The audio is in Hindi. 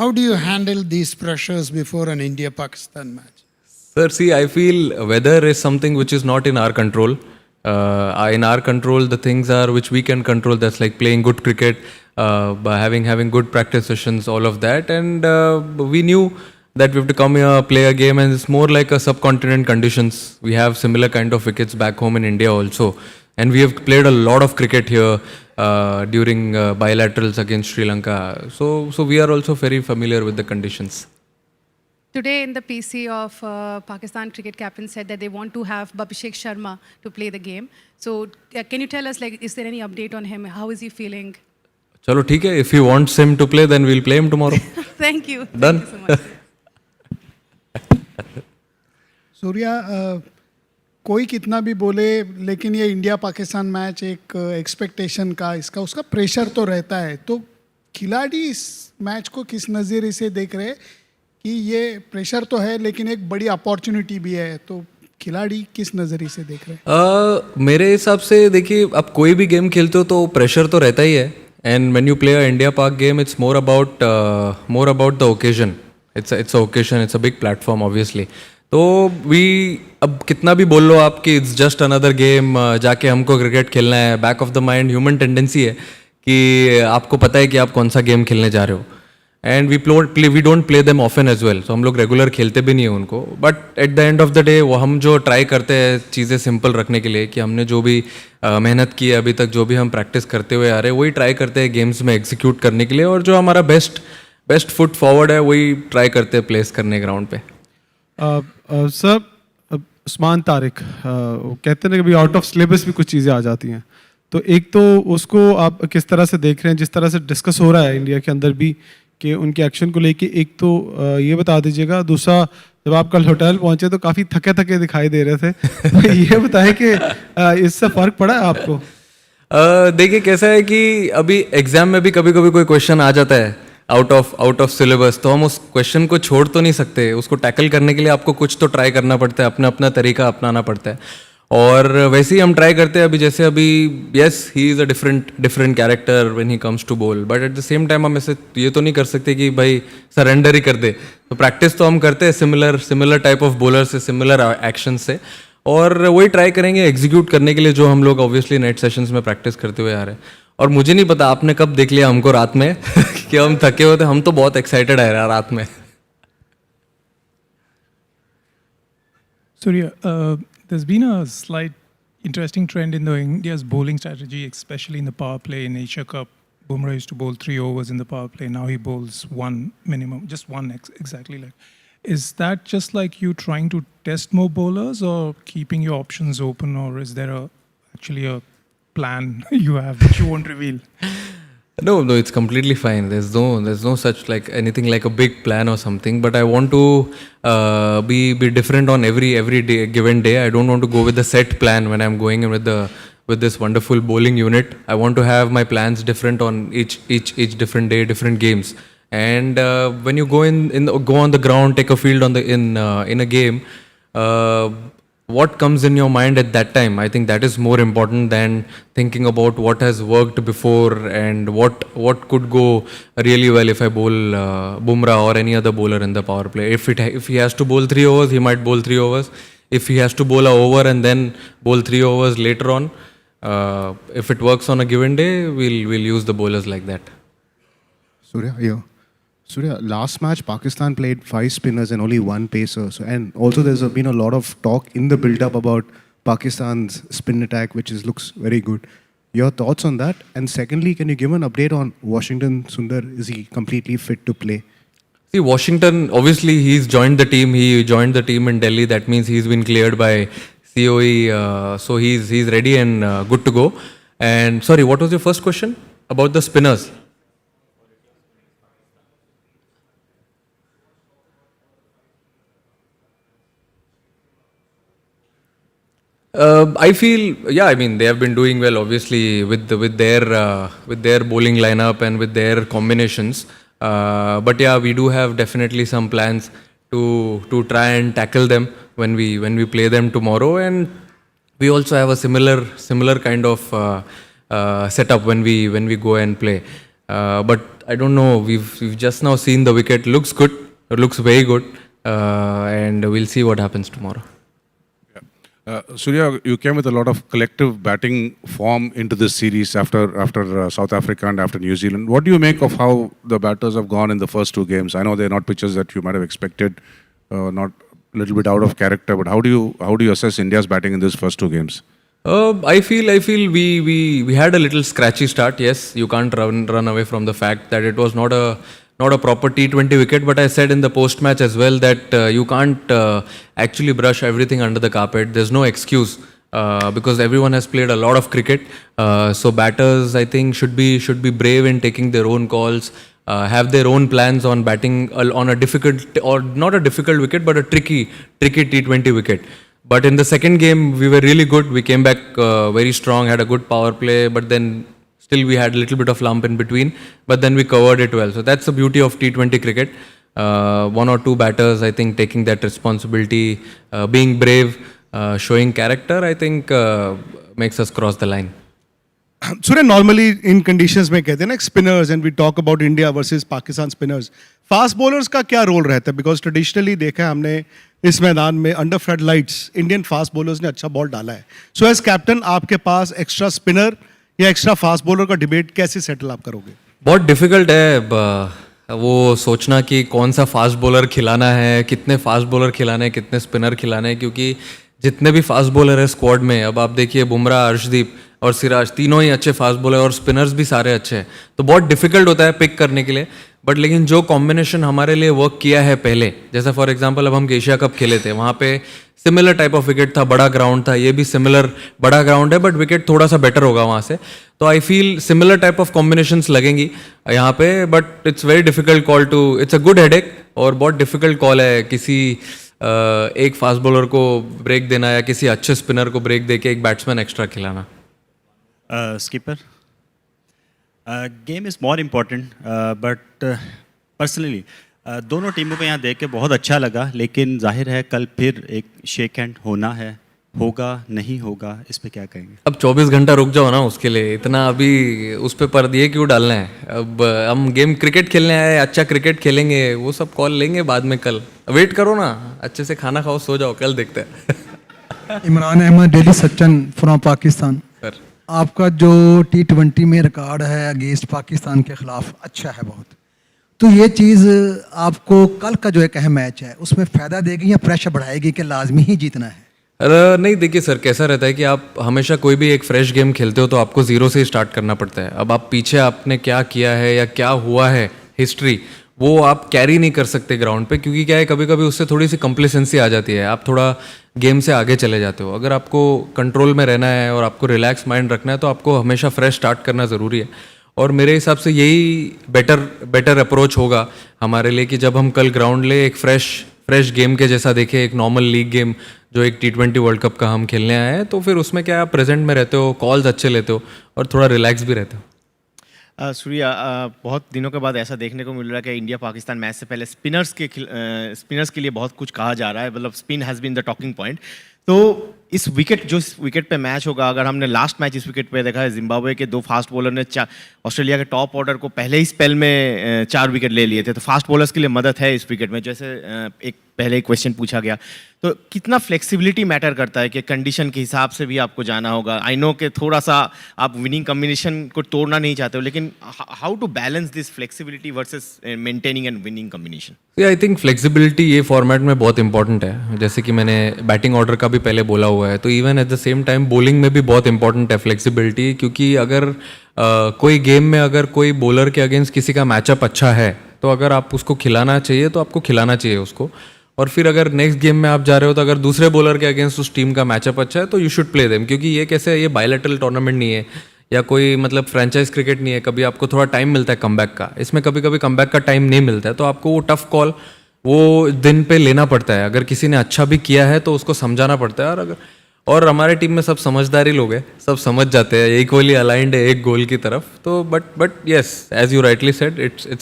How do you handle these pressures before an India-Pakistan match? Sir, see, I feel weather is something which is not in our control. In our control, the things are which we can control. That's like playing good cricket, by having good practice sessions, all of that. And we knew that we have to come here, play a game, and it's more like a subcontinent conditions. We have similar kind of wickets back home in India also, and we have played a lot of cricket here during bilaterals against Sri Lanka. So we are also very familiar with the conditions. Today in the PC of Pakistan cricket captain said that they want to have Abhishek Sharma to play the game. So can you tell us, like, is there any update on him? How is he feeling? Chalo, theek hai. If he wants him to play, then we'll play him tomorrow. Thank you. Done. Thank you so much. Surya, कोई कितना भी बोले, लेकिन ये इंडिया पाकिस्तान मैच एक एक्सपेक्टेशन का, इसका उसका प्रेशर तो रहता है. तो खिलाड़ी इस मैच को किस नज़रिए से देख रहे हैं कि ये प्रेशर तो है लेकिन एक बड़ी अपॉर्चुनिटी भी है, तो खिलाड़ी किस नज़रिए से देख रहे हैं? मेरे हिसाब से देखिए, अब कोई भी गेम खेलते हो तो प्रेशर तो रहता ही है. And when you play a India Pak game, it's more about the occasion. It's a occasion, it's a big platform obviously. तो अब कितना भी बोल लो आप कि इट्स जस्ट अनदर गेम, जाके हमको क्रिकेट खेलना है, back of the mind human tendency है कि आपको पता है कि आप कौन सा गेम खेलने जा रहे हो. And we don't play them often as well. So हम लोग रेगुलर खेलते भी नहीं हैं उनको. But at the end of the day वो हम जो ट्राई करते हैं चीज़ें सिंपल रखने के लिए, कि हमने जो भी मेहनत की है अभी तक, जो भी हम प्रैक्टिस करते हुए आ रहे हैं, वही ट्राई करते हैं गेम्स में एग्जीक्यूट करने के लिए. और जो हमारा बेस्ट फुट फॉरवर्ड है वही ट्राई करते हैं प्लेस करने ग्राउंड पे. सर, उस्मान तारिक वो कहते हैं कि अभी आउट ऑफ सिलेबस भी कुछ चीज़ें आ जाती हैं. तो एक तो उसको आप किस तरह से देख रहे हैं, जिस तरह से डिस्कस हो रहा है इंडिया के अंदर भी कि उनके एक्शन को लेके, एक तो ये बता दीजिएगा. दूसरा, जब आप कल होटल पहुंचे तो काफ़ी थके थके दिखाई दे रहे थे. तो ये बताएं कि इससे फ़र्क पड़ा है आपको? देखिए कैसा है कि अभी एग्जाम में भी कभी कभी कोई क्वेश्चन आ जाता है आउट ऑफ सिलेबस, तो हम उस क्वेश्चन को छोड़ तो नहीं सकते. उसको टैकल करने के लिए आपको कुछ तो ट्राई करना पड़ता है, अपना अपना तरीका अपनाना पड़ता है. और वैसे ही हम ट्राई करते हैं. अभी yes, he is a different character when he comes to bowl, but at the same time हम ऐसे ये तो नहीं कर सकते कि भाई सरेंडर ही कर दे. तो प्रैक्टिस तो हम करते हैं सिमिलर टाइप ऑफ बॉलर से, सिमिलर एक्शन से, और वही ट्राई करेंगे एग्जीक्यूट करने के लिए जो हम लोग ऑब्वियसली नेट सेशंस में प्रैक्टिस करते हुए आ रहे हैं. और मुझे नहीं पता आपने कब देख लिया हमको रात में कि हम थके होते. हम तो बहुत एक्साइटेड है रात में. Surya, there's been a slight interesting trend in the India's bowling strategy, especially in the power play. In Asia Cup, Bumrah used to bowl 3 overs in the power play. Now he bowls one minimum, just one exactly. Like, is that just like you trying to test more bowlers, or keeping your options open, or is there actually a plan you have which you won't reveal? No, it's completely fine. There's no such like anything like a big plan or something. But I want to be different on every day, given day. I don't want to go with the set plan when I'm going in with this wonderful bowling unit. I want to have my plans different on each different day, different games. And when you go go on the ground, take a field in a game. What comes in your mind at that time, I think that is more important than thinking about what has worked before and what could go really well if I bowl Bumrah or any other bowler in the power play. If he has to bowl 3 overs, he might bowl 3 overs. If he has to bowl a over and then bowl 3 overs later on, if it works on a given day, we'll use the bowlers like that. Surya, last match Pakistan played 5 spinners and only 1 pacer. So, and also there's been a lot of talk in the build-up about Pakistan's spin attack, which looks very good. Your thoughts on that? And secondly, can you give an update on Washington Sundar? Is he completely fit to play? See, Washington, obviously he's joined the team. He joined the team in Delhi. That means he's been cleared by COE. So he's ready and good to go. And sorry, what was your first question about the spinners? I feel, yeah, I mean, they have been doing well, obviously, with their bowling lineup and with their combinations. But yeah, we do have definitely some plans to try and tackle them when we play them tomorrow. And we also have a similar kind of setup when we go and play. But I don't know. We've just now seen the wicket. Looks good. It looks very good. And we'll see what happens tomorrow. Surya, you came with a lot of collective batting form into this series after South Africa and after New Zealand. What do you make of how the batters have gone in the first two games? I know they're not pitches that you might have expected, not a little bit out of character, but how do you assess India's batting in these first two games? I feel we had a little scratchy start. Yes, you can't run away from the fact that it was not a proper T20 wicket. But I said in the post match as well that you can't actually brush everything under the carpet. There's no excuse because everyone has played a lot of cricket. So batters, I think, should be brave in taking their own calls. Have their own plans on batting on a difficult, or not a difficult wicket, but a tricky T20 wicket. But in the second game, we were really good. We came back very strong, had a good power play, but then still we had a little bit of lump in between. But then we covered it well. So that's the beauty of T20 cricket. One or two batters, I think, taking that responsibility, being brave, showing character, I think makes us cross the line. Surya, normally in conditions में कहते हैं ना spinners and we talk about India versus Pakistan spinners. Fast bowlers का क्या रोल रहता है? Because traditionally देखा है हमने इस मैदान में under floodlights Indian fast bowlers ने अच्छा बॉल डाला है. So as captain आपके पास extra spinner या extra fast bowler का debate कैसे settle आप करोगे? बहुत डिफिकल्ट है वो सोचना कि कौन सा फास्ट बॉलर खिलाना है, कितने फास्ट बॉलर खिलाने हैं, कितने स्पिनर खिलाने हैं, क्योंकि जितने भी फास्ट बॉलर है स्क्वाड में, अब आप देखिए बुमराह, अर्शदीप और सिराज, तीनों ही अच्छे फास्ट बॉलर और स्पिनर्स भी सारे अच्छे हैं. तो बहुत डिफिकल्ट होता है पिक करने के लिए. बट लेकिन जो कॉम्बिनेशन हमारे लिए वर्क किया है पहले, जैसा फॉर एग्जांपल अब हम एशिया कप खेले थे, वहाँ पे सिमिलर टाइप ऑफ विकेट था, बड़ा ग्राउंड था, ये भी सिमिलर बड़ा ग्राउंड है बट विकेट थोड़ा सा बेटर होगा वहाँ से. तो I feel similar type of combinations लगेंगी यहाँ पे. But it's very difficult call to, it's a good headache और बहुत डिफिकल्ट कॉल है किसी एक फास्ट बॉलर को ब्रेक देना या किसी अच्छे स्पिनर को ब्रेक दे के एक बैट्समैन एक्स्ट्रा खिलाना. Skipper, game is more important, but personally दोनों टीमों को यहाँ देख के बहुत अच्छा लगा, लेकिन जाहिर है कल फिर एक शेक हैंड होना है, होगा नहीं होगा, इस पे क्या कहेंगे? अब 24 घंटा रुक जाओ ना उसके लिए, इतना अभी उस पे पर्दे क्यों डालना है? अब हम गेम क्रिकेट खेलने आए, अच्छा क्रिकेट खेलेंगे, वो सब कॉल लेंगे बाद में. कल वेट करो ना, अच्छे से खाना खाओ, सो जाओ, कल देखते हैं. Imran Ahmed, daily Sachin from Pakistan. Sir, आपका जो T20 में रिकॉर्ड है अगेंस्ट पाकिस्तान के खिलाफ अच्छा है बहुत, तो ये चीज़ आपको कल का जो एक अहम मैच है उसमें फ़ायदा देगी या प्रेशर बढ़ाएगी कि लाजमी ही जीतना है? नहीं, देखिए सर, कैसा रहता है कि आप हमेशा कोई भी एक फ्रेश गेम खेलते हो तो आपको ज़ीरो से ही स्टार्ट करना पड़ता है. अब आप पीछे आपने क्या किया है या क्या हुआ है हिस्ट्री, वो आप कैरी नहीं कर सकते ग्राउंड पे, क्योंकि क्या है कभी कभी उससे थोड़ी सी कंप्लेसेंसी आ जाती है, आप थोड़ा गेम से आगे चले जाते हो. अगर आपको कंट्रोल में रहना है और आपको रिलैक्स माइंड रखना है तो आपको हमेशा फ्रेश स्टार्ट करना ज़रूरी है. और मेरे हिसाब से यही बेटर अप्रोच होगा हमारे लिए कि जब हम कल ग्राउंड ले एक फ्रेश गेम के जैसा देखें, एक नॉर्मल लीग गेम जो एक T20 वर्ल्ड कप का हम खेलने आए हैं, तो फिर उसमें क्या आप प्रेजेंट में रहते हो, कॉल्स अच्छे लेते हो और थोड़ा रिलैक्स भी रहते हो. सूर्या, बहुत दिनों के बाद ऐसा देखने को मिल रहा है कि इंडिया पाकिस्तान मैच से पहले स्पिनर्स के लिए बहुत कुछ कहा जा रहा है, मतलब spin has been the talking point. तो इस विकेट पे मैच होगा, अगर हमने लास्ट मैच इस विकेट पे देखा है, जिम्बाब्वे के 2 फास्ट बॉलर ने ऑस्ट्रेलिया के टॉप ऑर्डर को पहले ही स्पेल में 4 विकेट ले लिए थे. तो फास्ट बॉलर्स के लिए मदद है इस विकेट में. जैसे एक पहले एक क्वेश्चन पूछा गया, तो कितना फ्लेक्सिबिलिटी मैटर करता है कि कंडीशन के हिसाब से भी आपको जाना होगा. आई नो कि थोड़ा सा आप विनिंग कॉम्बिनेशन को तोड़ना नहीं चाहते हो, लेकिन how to balance this flexibility versus maintaining and winning combination? I think flexibility ये फॉर्मेट में बहुत इंपॉर्टेंट है. जैसे कि मैंने बैटिंग ऑर्डर का भी पहले बोला हुआ है, तो even at the same time bowling में भी बहुत इंपॉर्टेंट है फ्लेक्सिबिलिटी, क्योंकि अगर कोई गेम में अगर कोई बॉलर के अगेंस्ट किसी का मैचअप अच्छा है तो अगर आप उसको खिलाना चाहिए तो आपको खिलाना चाहिए उसको. और फिर अगर नेक्स्ट गेम में आप जा रहे हो तो अगर दूसरे बॉलर के अगेंस्ट उस टीम का मैचअप अच्छा है तो यू शुड प्ले देम, क्योंकि ये कैसे, ये बायलैटरल टूर्नामेंट नहीं है या कोई मतलब फ्रेंचाइज क्रिकेट नहीं है. कभी आपको थोड़ा टाइम मिलता है कमबैक का, इसमें कभी कभी कमबैक का टाइम नहीं मिलता है, तो आपको वो टफ कॉल वो दिन पे लेना पड़ता है. अगर किसी ने अच्छा भी किया है तो उसको समझाना पड़ता है. और हमारे टीम में सब समझदारी लोग हैं, सब समझ जाते हैं, इक्वली अलाइंड है एक गोल की तरफ. तो but yes, as you rightly said, it's